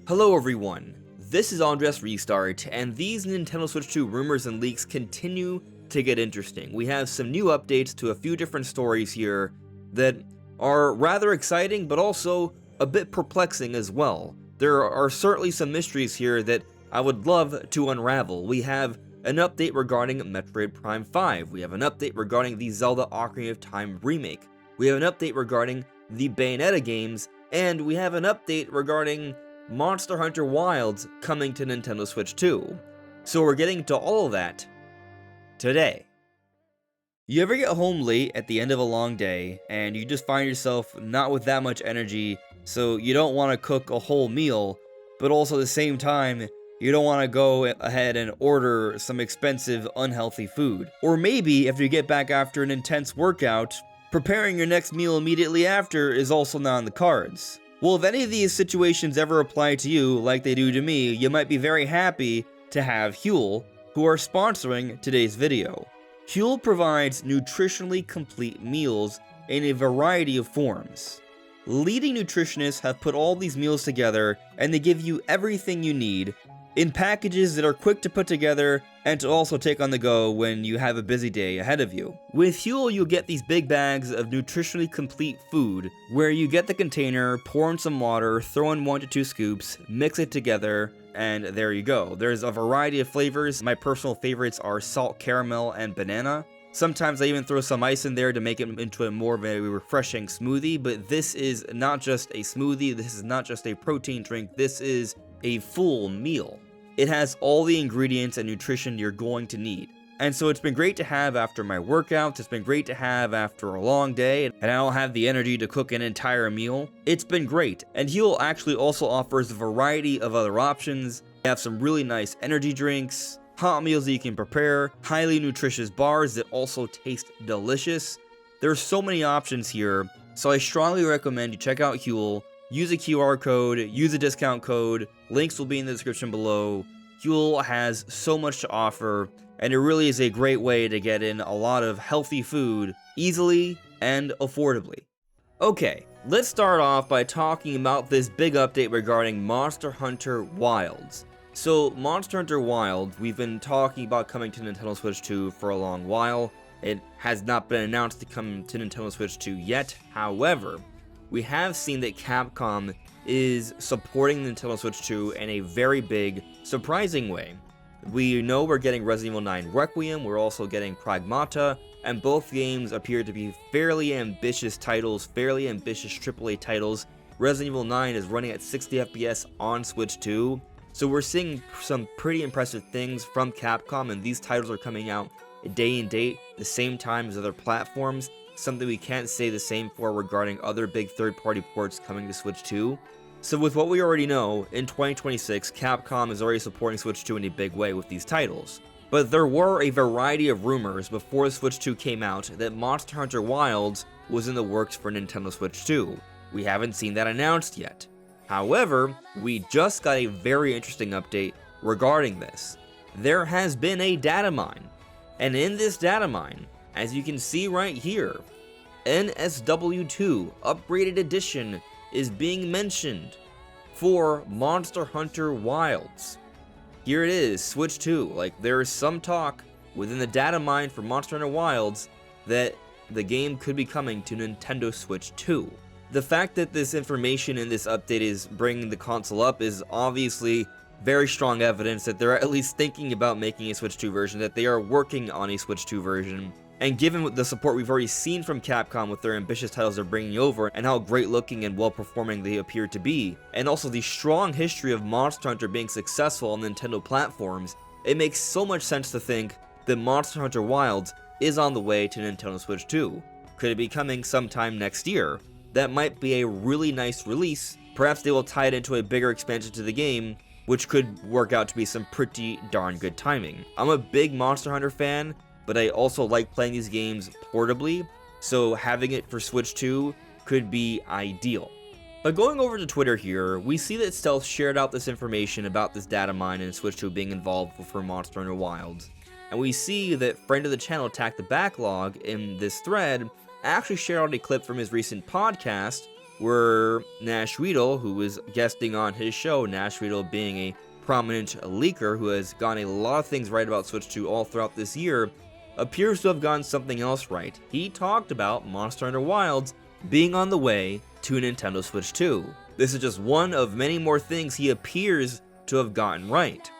Hello everyone, this is AndresRestart, and these Nintendo Switch 2 rumors and leaks continue to get interesting. We have some new updates to a few different stories here that are rather exciting, but also a bit perplexing as well. There are certainly some mysteries here that I would love to unravel. We have an update regarding Metroid Prime 5, we have an update regarding the Zelda Ocarina of Time remake, we have an update regarding the Bayonetta games, and we have an update regarding Monster Hunter Wilds coming to Nintendo Switch 2. So we're getting to all of that today. You ever get home late at the end of a long day, and you just find yourself not with that much energy, so you don't want to cook a whole meal, but also at the same time, you don't want to go ahead and order some expensive, unhealthy food. Or maybe, if you get back after an intense workout, preparing your next meal immediately after is also not on the cards. Well, if any of these situations ever apply to you like they do to me, you might be very happy to have Huel, who are sponsoring today's video. Huel provides nutritionally complete meals in a variety of forms. Leading nutritionists have put all these meals together, and they give you everything you need in packages that are quick to put together and to also take on the go when you have a busy day ahead of you. With Huel, you'll get these big bags of nutritionally complete food, where you get the container, pour in some water, throw in 1 to 2 scoops, mix it together, and there you go. There's a variety of flavors. My personal favorites are salt caramel and banana. Sometimes I even throw some ice in there to make it into a more of a refreshing smoothie, but this is not just a smoothie, this is not just a protein drink, this is a full meal. It has all the ingredients and nutrition you're going to need. And so it's been great to have after my workouts, it's been great to have after a long day, and I don't have the energy to cook an entire meal. It's been great. And Huel actually also offers a variety of other options. They have some really nice energy drinks, hot meals that you can prepare, highly nutritious bars that also taste delicious. There's so many options here, so I strongly recommend you check out Huel. Use a QR code, use a discount code, links will be in the description below. Huel has so much to offer, and it really is a great way to get in a lot of healthy food easily and affordably. Okay, let's start off by talking about this big update regarding Monster Hunter Wilds. So, Monster Hunter Wilds, we've been talking about coming to Nintendo Switch 2 for a long while. It has not been announced to come to Nintendo Switch 2 yet, however, we have seen that Capcom is supporting Nintendo Switch 2 in a very big, surprising way. We know we're getting Resident Evil 9 Requiem, we're also getting Pragmata, and both games appear to be fairly ambitious titles, fairly ambitious AAA titles. Resident Evil 9 is running at 60 FPS on Switch 2, so we're seeing some pretty impressive things from Capcom, and these titles are coming out day and date, the same time as other platforms. Something we can't say the same for regarding other big third-party ports coming to Switch 2. So with what we already know, in 2026, Capcom is already supporting Switch 2 in a big way with these titles. But there were a variety of rumors before Switch 2 came out that Monster Hunter Wilds was in the works for Nintendo Switch 2. We haven't seen that announced yet. However, we just got a very interesting update regarding this. There has been a data mine, and in this data mine, as you can see right here, NSW2 Upgraded Edition is being mentioned for Monster Hunter Wilds. Here it is, Switch 2. Like, there is some talk within the data mine for Monster Hunter Wilds that the game could be coming to Nintendo Switch 2. The fact that this information in this update is bringing the console up is obviously very strong evidence that they're at least thinking about making a Switch 2 version, that they are working on a Switch 2 version. And given the support we've already seen from Capcom with their ambitious titles they're bringing over, and how great looking and well performing they appear to be, and also the strong history of Monster Hunter being successful on Nintendo platforms, it makes so much sense to think that Monster Hunter Wilds is on the way to Nintendo Switch 2. Could it be coming sometime next year? That might be a really nice release. Perhaps they will tie it into a bigger expansion to the game, which could work out to be some pretty darn good timing. I'm a big Monster Hunter fan, but I also like playing these games portably, so having it for Switch 2 could be ideal. But going over to Twitter here, we see that Stealth shared out this information about this data mine and Switch 2 being involved for Monster Hunter Wilds. And we see that friend of the channel Attack the Backlog in this thread actually shared out a clip from his recent podcast where Nash Riedel, who was guesting on his show, Nash Riedel being a prominent leaker who has gotten a lot of things right about Switch 2 all throughout this year, appears to have gotten something else right. He talked about Monster Hunter Wilds being on the way to Nintendo Switch 2. This is just one of many more things he appears to have gotten right.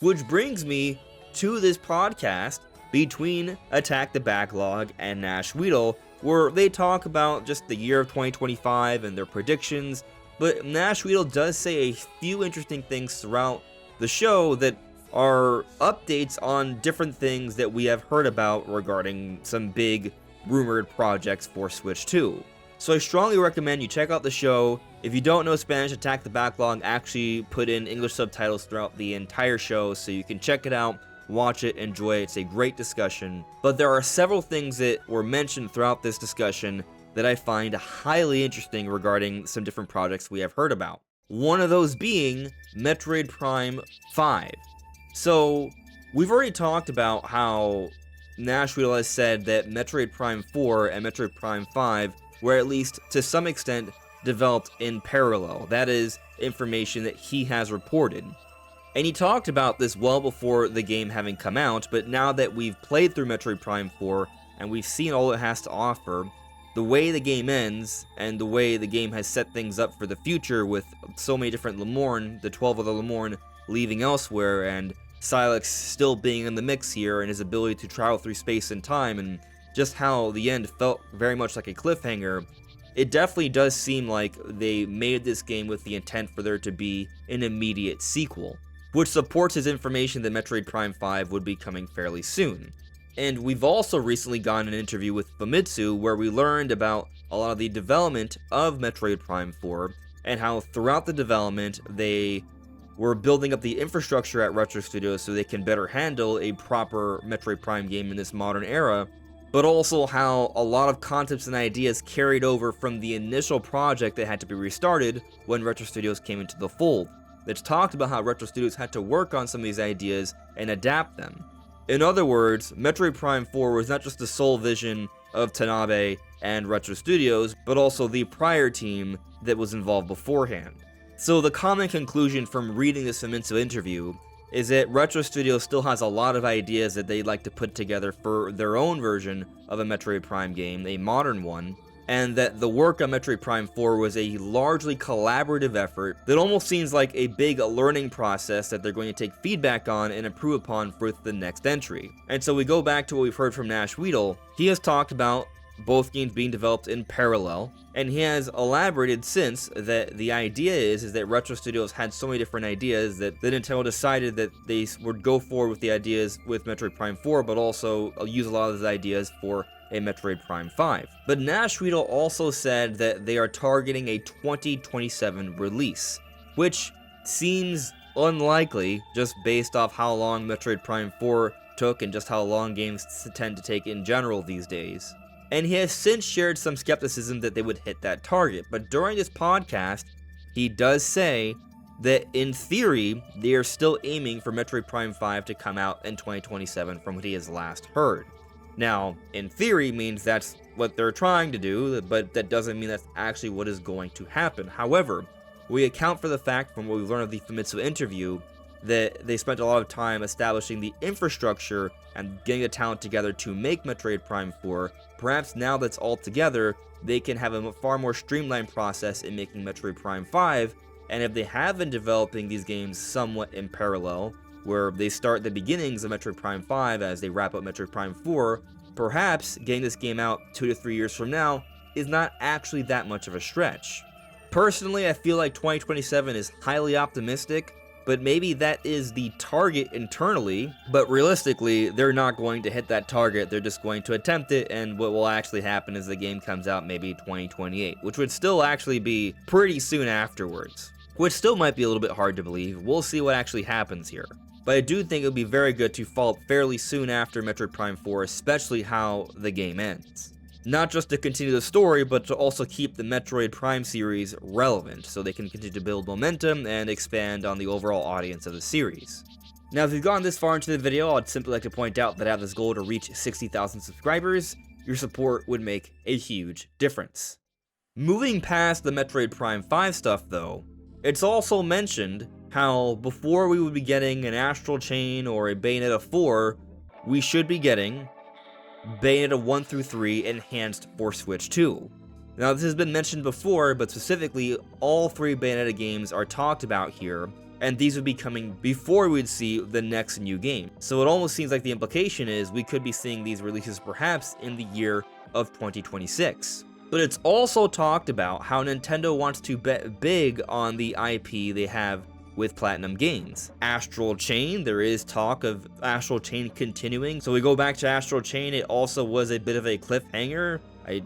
Which brings me to this podcast between Attack the Backlog and Nash Riedel, where they talk about just the year of 2025 and their predictions, but Nash Riedel does say a few interesting things throughout the show that are updates on different things that we have heard about regarding some big rumored projects for Switch 2. So I strongly recommend you check out the show. If you don't know Spanish, Attack the Backlog actually put in English subtitles throughout the entire show, so you can check it out, watch it, enjoy it. It's a great discussion. But there are several things that were mentioned throughout this discussion that I find highly interesting regarding some different projects we have heard about. One of those being Metroid Prime 5. So, we've already talked about how Nash Riedel has said that Metroid Prime 4 and Metroid Prime 5 were at least to some extent developed in parallel. That is information that he has reported. And he talked about this well before the game having come out, but now that we've played through Metroid Prime 4 and we've seen all it has to offer, the way the game ends and the way the game has set things up for the future with so many different Lemorn, the 12 other Lemorn leaving elsewhere, and Silex still being in the mix here, and his ability to travel through space and time, and just how the end felt very much like a cliffhanger, it definitely does seem like they made this game with the intent for there to be an immediate sequel, which supports his information that Metroid Prime 5 would be coming fairly soon. And we've also recently gotten an interview with Famitsu where we learned about a lot of the development of Metroid Prime 4, and how throughout the development they were building up the infrastructure at Retro Studios so they can better handle a proper Metroid Prime game in this modern era, but also how a lot of concepts and ideas carried over from the initial project that had to be restarted when Retro Studios came into the fold. It's talked about how Retro Studios had to work on some of these ideas and adapt them. In other words, Metroid Prime 4 was not just the sole vision of Tanabe and Retro Studios, but also the prior team that was involved beforehand. So the common conclusion from reading this Famitsu interview is that Retro Studios still has a lot of ideas that they'd like to put together for their own version of a Metroid Prime game, a modern one, and that the work on Metroid Prime 4 was a largely collaborative effort that almost seems like a big learning process that they're going to take feedback on and improve upon for the next entry. And so we go back to what we've heard from Nash Riedel. He has talked about both games being developed in parallel, and he has elaborated since that the idea is that Retro Studios had so many different ideas that Nintendo decided that they would go forward with the ideas with Metroid Prime 4, but also use a lot of those ideas for a Metroid Prime 5. But Nash Riedel also said that they are targeting a 2027 release, which seems unlikely just based off how long Metroid Prime 4 took and just how long games tend to take in general these days. And he has since shared some skepticism that they would hit that target, but during this podcast, he does say that in theory, they are still aiming for Metroid Prime 5 to come out in 2027 from what he has last heard. Now, in theory means that's what they're trying to do, but that doesn't mean that's actually what is going to happen. However, we account for the fact from what we've learned of the Famitsu interview that they spent a lot of time establishing the infrastructure and getting the talent together to make Metroid Prime 4. Perhaps now that's all together, they can have a far more streamlined process in making Metroid Prime 5, and if they have been developing these games somewhat in parallel, where they start the beginnings of Metroid Prime 5 as they wrap up Metroid Prime 4, perhaps getting this game out 2 to 3 years from now is not actually that much of a stretch. Personally, I feel like 2027 is highly optimistic, but maybe that is the target internally, but realistically, they're not going to hit that target, they're just going to attempt it, and what will actually happen is the game comes out maybe 2028, which would still actually be pretty soon afterwards, which still might be a little bit hard to believe. We'll see what actually happens here. But I do think it would be very good to follow up fairly soon after Metroid Prime 4, especially how the game ends. Not just to continue the story, but to also keep the Metroid Prime series relevant, so they can continue to build momentum and expand on the overall audience of the series. Now, if you've gone this far into the video, I'd simply like to point out that I have this goal to reach 60,000 subscribers. Your support would make a huge difference. Moving past the Metroid Prime 5 stuff though, it's also mentioned how before we would be getting an Astral Chain or a Bayonetta 4, we should be getting Bayonetta 1 through 3 enhanced for Switch 2. Now this has been mentioned before, but specifically all 3 Bayonetta games are talked about here, and these would be coming before we'd see the next new game. So it almost seems like the implication is we could be seeing these releases perhaps in the year of 2026. But it's also talked about how Nintendo wants to bet big on the IP they have with Platinum Games. Astral Chain, there is talk of Astral Chain continuing. So we go back to Astral Chain, it also was a bit of a cliffhanger.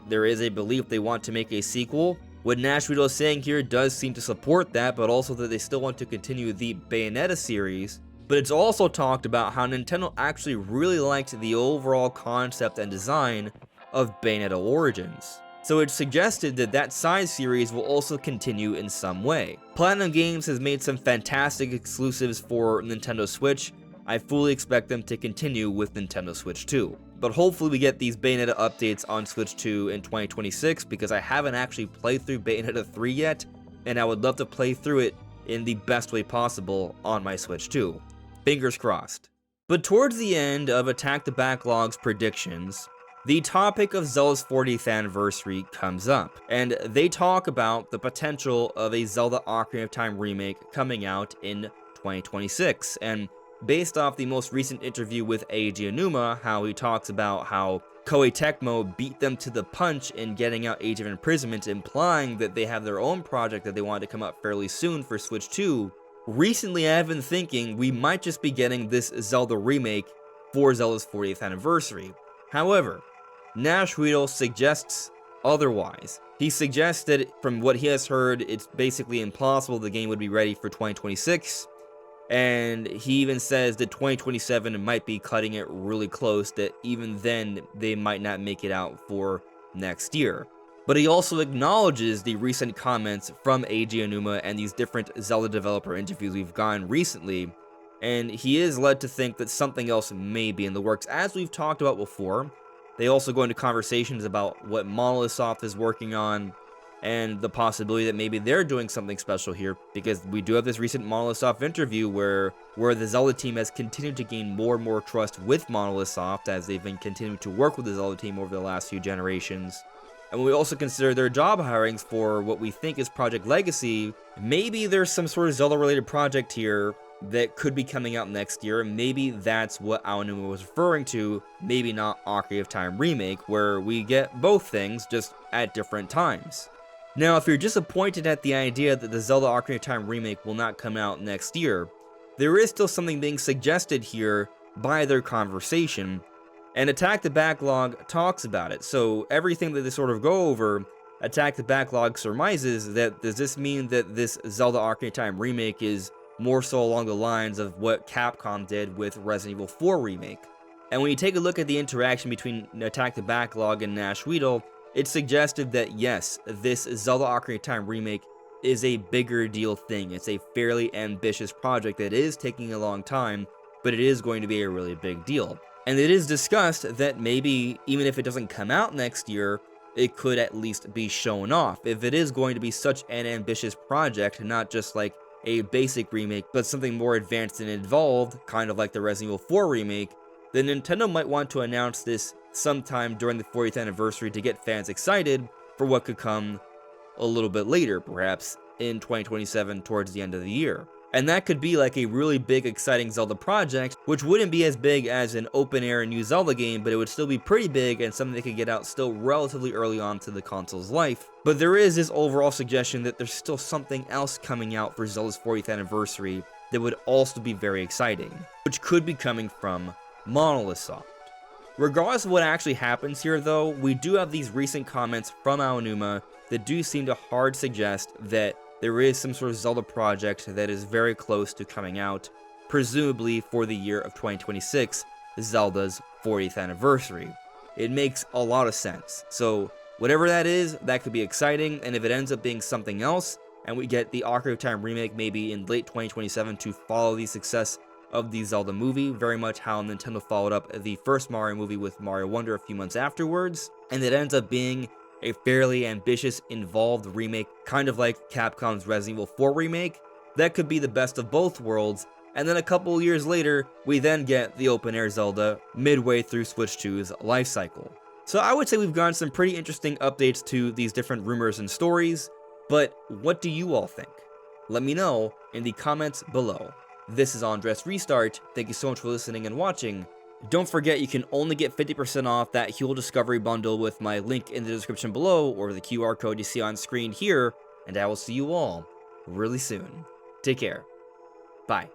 There is a belief they want to make a sequel. What Nash Rito is saying here does seem to support that, but also that they still want to continue the Bayonetta series. But it's also talked about how Nintendo actually really liked the overall concept and design of Bayonetta Origins. So it's suggested that that side series will also continue in some way. Platinum Games has made some fantastic exclusives for Nintendo Switch. I fully expect them to continue with Nintendo Switch 2. But hopefully we get these Bayonetta updates on Switch 2 in 2026, because I haven't actually played through Bayonetta 3 yet, and I would love to play through it in the best way possible on my Switch 2. Fingers crossed. But towards the end of Attack the Backlog's predictions, the topic of Zelda's 40th anniversary comes up, and they talk about the potential of a Zelda Ocarina of Time remake coming out in 2026, and based off the most recent interview with Eiji Aonuma, how he talks about how Koei Tecmo beat them to the punch in getting out Age of Imprisonment, implying that they have their own project that they want to come out fairly soon for Switch 2. Recently I've been thinking we might just be getting this Zelda remake for Zelda's 40th anniversary. However, Nash Rito suggests otherwise. He suggests that from what he has heard, it's basically impossible the game would be ready for 2026, and he even says that 2027 might be cutting it really close, that even then they might not make it out for next year. But he also acknowledges the recent comments from Eiji Aonuma and these different Zelda developer interviews we've gotten recently, and he is led to think that something else may be in the works. As we've talked about before, they also go into conversations about what Monolith Soft is working on, and the possibility that maybe they're doing something special here, because we do have this recent Monolith Soft interview where the Zelda team has continued to gain more and more trust with Monolith Soft as they've been continuing to work with the Zelda team over the last few generations. And when we also consider their job hirings for what we think is Project Legacy, maybe there's some sort of Zelda-related project here that could be coming out next year. Maybe that's what Aonuma was referring to, maybe not Ocarina of Time Remake, where we get both things, just at different times. Now, if you're disappointed at the idea that the Zelda Ocarina of Time Remake will not come out next year, there is still something being suggested here by their conversation, and Attack the Backlog talks about it. So everything that they sort of go over, Attack the Backlog surmises that, does this mean that this Zelda Ocarina of Time Remake is more so along the lines of what Capcom did with Resident Evil 4 Remake? And when you take a look at the interaction between Attack the Backlog and Nash Rito, it suggested that yes, this Zelda Ocarina of Time Remake is a bigger deal thing. It's a fairly ambitious project that is taking a long time, but it is going to be a really big deal. And it is discussed that maybe, even if it doesn't come out next year, it could at least be shown off. If it is going to be such an ambitious project, not just like a basic remake, but something more advanced and involved, kind of like the Resident Evil 4 remake, then Nintendo might want to announce this sometime during the 40th anniversary to get fans excited for what could come a little bit later, perhaps in 2027 towards the end of the year. And that could be like a really big, exciting Zelda project, which wouldn't be as big as an open-air new Zelda game, but it would still be pretty big and something that could get out still relatively early on to the console's life. But there is this overall suggestion that there's still something else coming out for Zelda's 40th anniversary that would also be very exciting, which could be coming from Monolith Soft. Regardless of what actually happens here though, we do have these recent comments from Aonuma that do seem to hard suggest that there is some sort of Zelda project that is very close to coming out, presumably for the year of 2026, Zelda's 40th anniversary. It makes a lot of sense. So whatever that is, that could be exciting, and if it ends up being something else, and we get the Ocarina of Time remake maybe in late 2027 to follow the success of the Zelda movie, very much how Nintendo followed up the first Mario movie with Mario Wonder a few months afterwards, and it ends up being a fairly ambitious, involved remake, kind of like Capcom's Resident Evil 4 remake, that could be the best of both worlds, and then a couple years later, we then get the open-air Zelda midway through Switch 2's lifecycle. So I would say we've gotten some pretty interesting updates to these different rumors and stories, but what do you all think? Let me know in the comments below. This is AndresRestart, thank you so much for listening and watching. Don't forget you can only get 50% off that Huel Discovery Bundle with my link in the description below or the QR code you see on screen here, and I will see you all really soon. Take care. Bye.